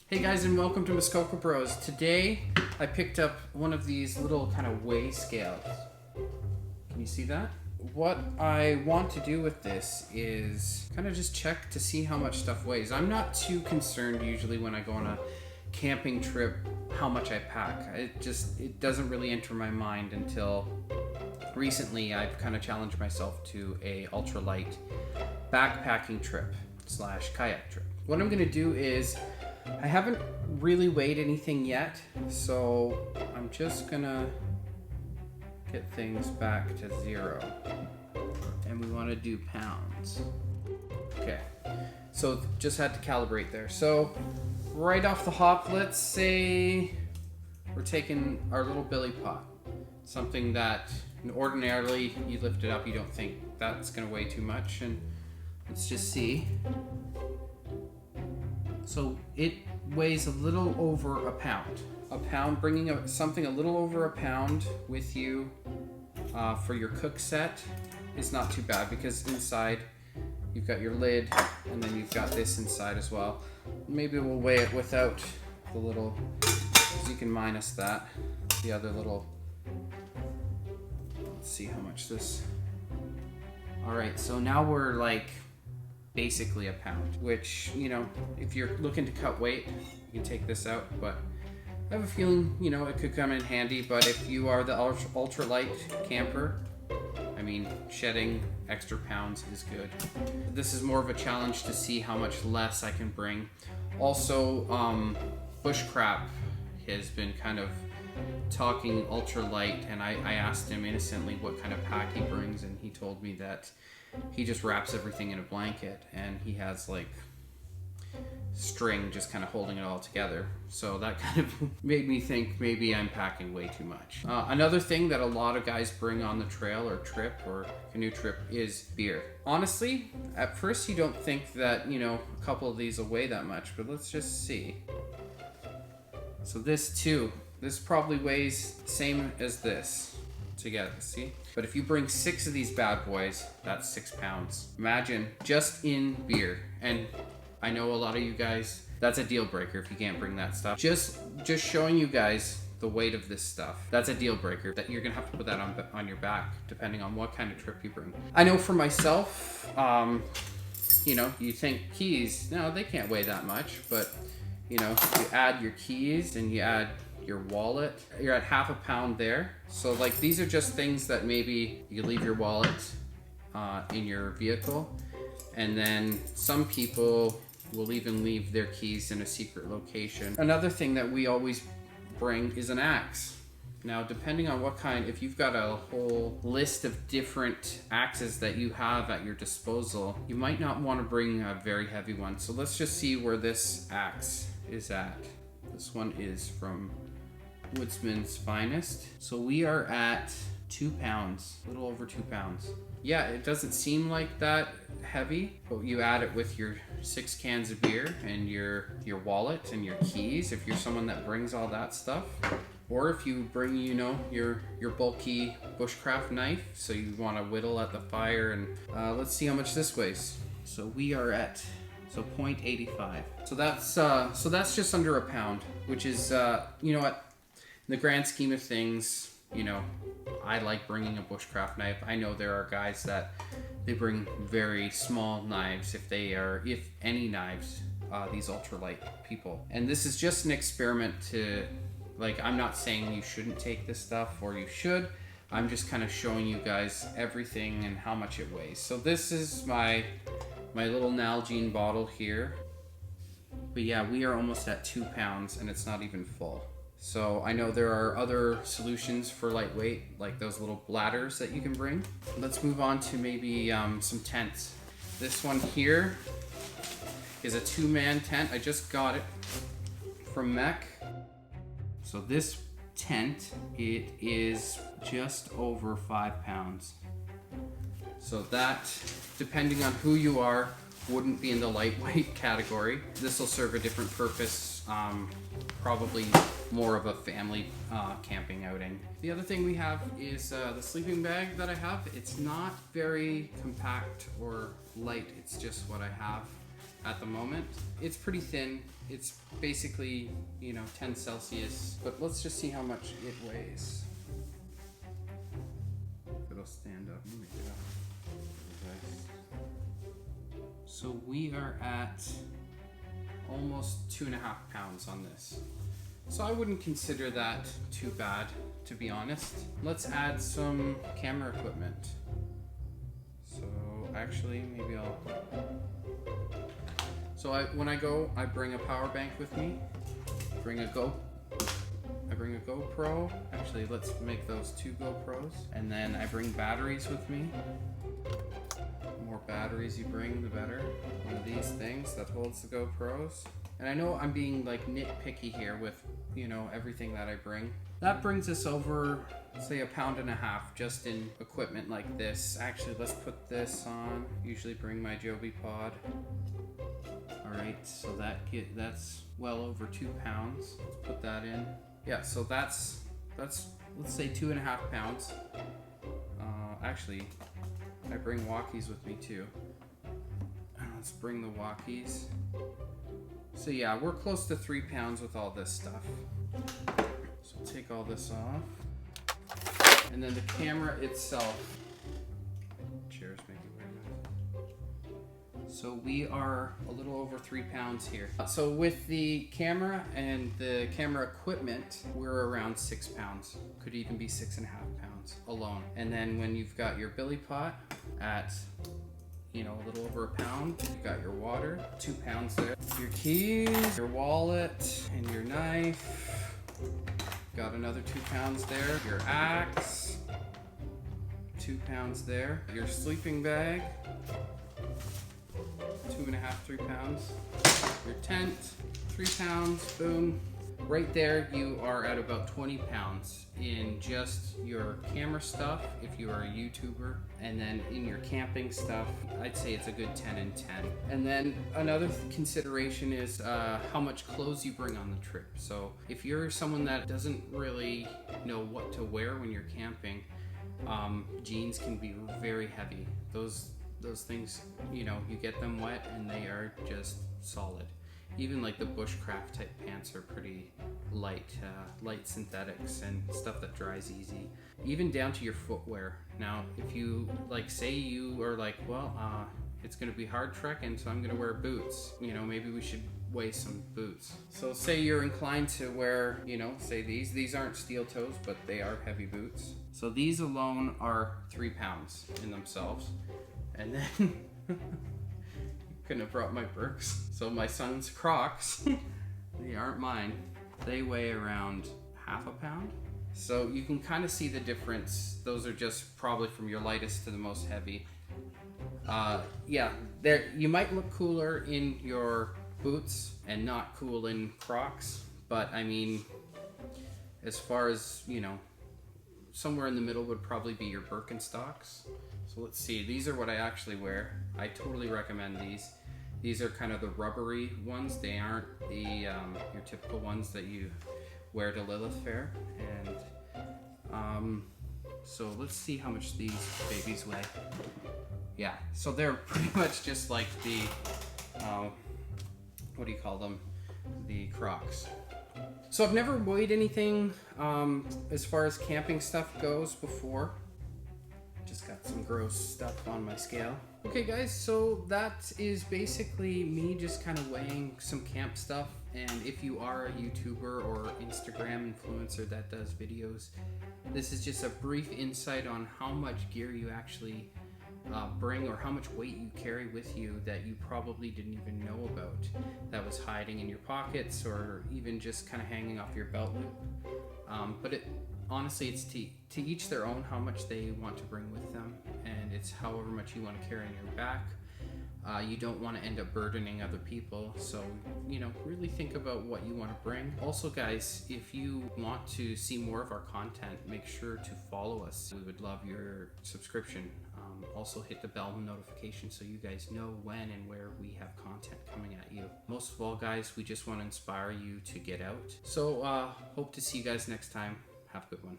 Hey guys, and welcome to Muskoka Bros. Today I picked up one of these little kind of weigh scales. Can you see that? What I want to do with this is kind of just check to see how much stuff weighs. I'm not too concerned usually when I go on a camping trip how much I pack. It doesn't really enter my mind until recently I've kind of challenged myself to a ultralight backpacking trip / kayak trip. What I'm going to do is I haven't really weighed anything yet, so I'm just gonna get things back to 0. And we want to do pounds. Okay, so just had to calibrate there. So right off the hop, let's say we're taking our little Billie Plot, something that ordinarily you lift it up, you don't think that's gonna weigh too much, and let's just see. So it weighs a little over a pound. A pound, bringing something a little over a pound with you for your cook set is not too bad, because inside you've got your lid and then you've got this inside as well. Maybe we'll weigh it without the little, so you can minus that, the other little. Let's see how much this. All right, so now we're like basically a pound, which, you know, if you're looking to cut weight, you can take this out, but I have a feeling, you know, it could come in handy. But if you are the ultralight camper, I mean, shedding extra pounds is good. This is more of a challenge to see how much less I can bring. Also, Bushcraft has been kind of talking ultralight, and I asked him innocently what kind of pack he brings, and he told me that he just wraps everything in a blanket, and he has like string just kind of holding it all together. So that kind of made me think maybe I'm packing way too much. Another thing that a lot of guys bring on the trail or trip or canoe trip is beer. Honestly, at first you don't think that, you know, a couple of these will weigh that much, but let's just see. So this probably weighs the same as this together, see? But if you bring 6 of these bad boys, that's 6 pounds. Imagine just in beer. And I know a lot of you guys, that's a deal breaker if you can't bring that stuff. Just showing you guys the weight of this stuff, that's a deal breaker, that you're gonna have to put that on your back depending on what kind of trip you bring. I know for myself, you know, you think keys, no, they can't weigh that much, but you know, you add your keys and you add your wallet, you're at half a pound there. So like, these are just things that maybe you leave your wallet in your vehicle, and then some people will even leave their keys in a secret location. Another thing that we always bring is an axe. Now, depending on what kind, if you've got a whole list of different axes that you have at your disposal, you might not want to bring a very heavy one. So let's just see where this axe is at. This one is from Woodsman's Finest. So we are at 2 pounds, a little over 2 pounds. Yeah, it doesn't seem like that heavy, but you add it with your 6 cans of beer and your wallet and your keys, if you're someone that brings all that stuff. Or if you bring, you know, your bulky Bushcraft knife, so you want to whittle at the fire. And let's see how much this weighs. So we are at 0.85. So that's just under a pound, which is, you know what, in the grand scheme of things, you know, I like bringing a Bushcraft knife. I know there are guys that they bring very small knives, if any knives, these ultralight people. And this is just an experiment to, like, I'm not saying you shouldn't take this stuff or you should. I'm just kind of showing you guys everything and how much it weighs. So this is my little Nalgene bottle here. But yeah, we are almost at 2 pounds and it's not even full. So I know there are other solutions for lightweight, like those little bladders that you can bring. Let's move on to maybe some tents. This one here is a 2-man tent. I just got it from Mech. So this tent, it is just over 5 pounds. So that, depending on who you are, wouldn't be in the lightweight category. This will serve a different purpose, probably more of a family camping outing. The other thing we have is the sleeping bag that I have. It's not very compact or light, it's just what I have. at the moment. It's pretty thin. It's basically, 10 Celsius, but let's just see how much it weighs. If it'll stand up. Let me get up. So we are at almost 2.5 pounds on this. So I wouldn't consider that too bad, to be honest. Let's add some camera equipment. So actually, maybe I'll... So when I go, I bring a power bank with me. I bring a GoPro. Actually, let's make those 2 GoPros. And then I bring batteries with me. The more batteries you bring, the better. One of these things that holds the GoPros. And I know I'm being like nitpicky here with, everything that I bring. That brings us over, say, 1.5 pounds just in equipment like this. Actually, let's put this on. Usually bring my Joby pod. All right, so that's well over 2 pounds. Let's put that in. Yeah, so that's let's say 2.5 pounds. Actually, I bring walkies with me too. Let's bring the walkies. So yeah, we're close to 3 pounds with all this stuff. So take all this off. And then the camera itself. Cheers, maybe. So we are a little over 3 pounds here. So with the camera and the camera equipment, we're around 6 pounds. Could even be 6.5 pounds alone. And then when you've got your Billie Plot at a little over 1 pound. You got your water, 2 pounds there. Your keys, your wallet, and your knife. Got another 2 pounds there. Your axe, 2 pounds there. Your sleeping bag, 2.5, 3 pounds. Your tent, 3 pounds, boom. Right there, you are at about 20 pounds in just your camera stuff, if you are a YouTuber, and then in your camping stuff, I'd say it's a good 10 and 10. And then another consideration is how much clothes you bring on the trip. So if you're someone that doesn't really know what to wear when you're camping, jeans can be very heavy. Those things, you get them wet and they are just solid. Even like the bushcraft type pants are pretty light, light synthetics and stuff that dries easy. Even down to your footwear. Now, if you say you are it's gonna be hard trekking, so I'm gonna wear boots. Maybe we should weigh some boots. So say you're inclined to wear, say these aren't steel toes, but they are heavy boots. So these alone are 3 pounds in themselves. And then couldn't have brought my Birks. So my son's Crocs, they aren't mine. They weigh around 0.5 pound. So you can kind of see the difference. Those are just probably from your lightest to the most heavy. Yeah, you might look cooler in your boots and not cool in Crocs. But I mean, as far as, somewhere in the middle would probably be your Birkenstocks. So let's see, these are what I actually wear. I totally recommend these. These are kind of the rubbery ones. They aren't the your typical ones that you wear to Lilith Fair. And so let's see how much these babies weigh. Yeah, so they're pretty much just like the, what do you call them? The Crocs. So I've never weighed anything as far as camping stuff goes before. Just got some gross stuff on my scale. Okay guys, so that is basically me just kind of weighing some camp stuff. And if you are a YouTuber or Instagram influencer that does videos, this is just a brief insight on how much gear you actually bring, or how much weight you carry with you that you probably didn't even know about, that was hiding in your pockets or even just kind of hanging off your belt loop. But honestly, it's to each their own how much they want to bring with them, and it's however much you want to carry on your back. You don't want to end up burdening other people, so really think about what you want to bring. Also guys, if you want to see more of our content, make sure to follow us. We would love your subscription. Also hit the bell notification so you guys know when and where we have content coming at you. Most of all guys, we just want to inspire you to get out. So hope to see you guys next time. Have a good one.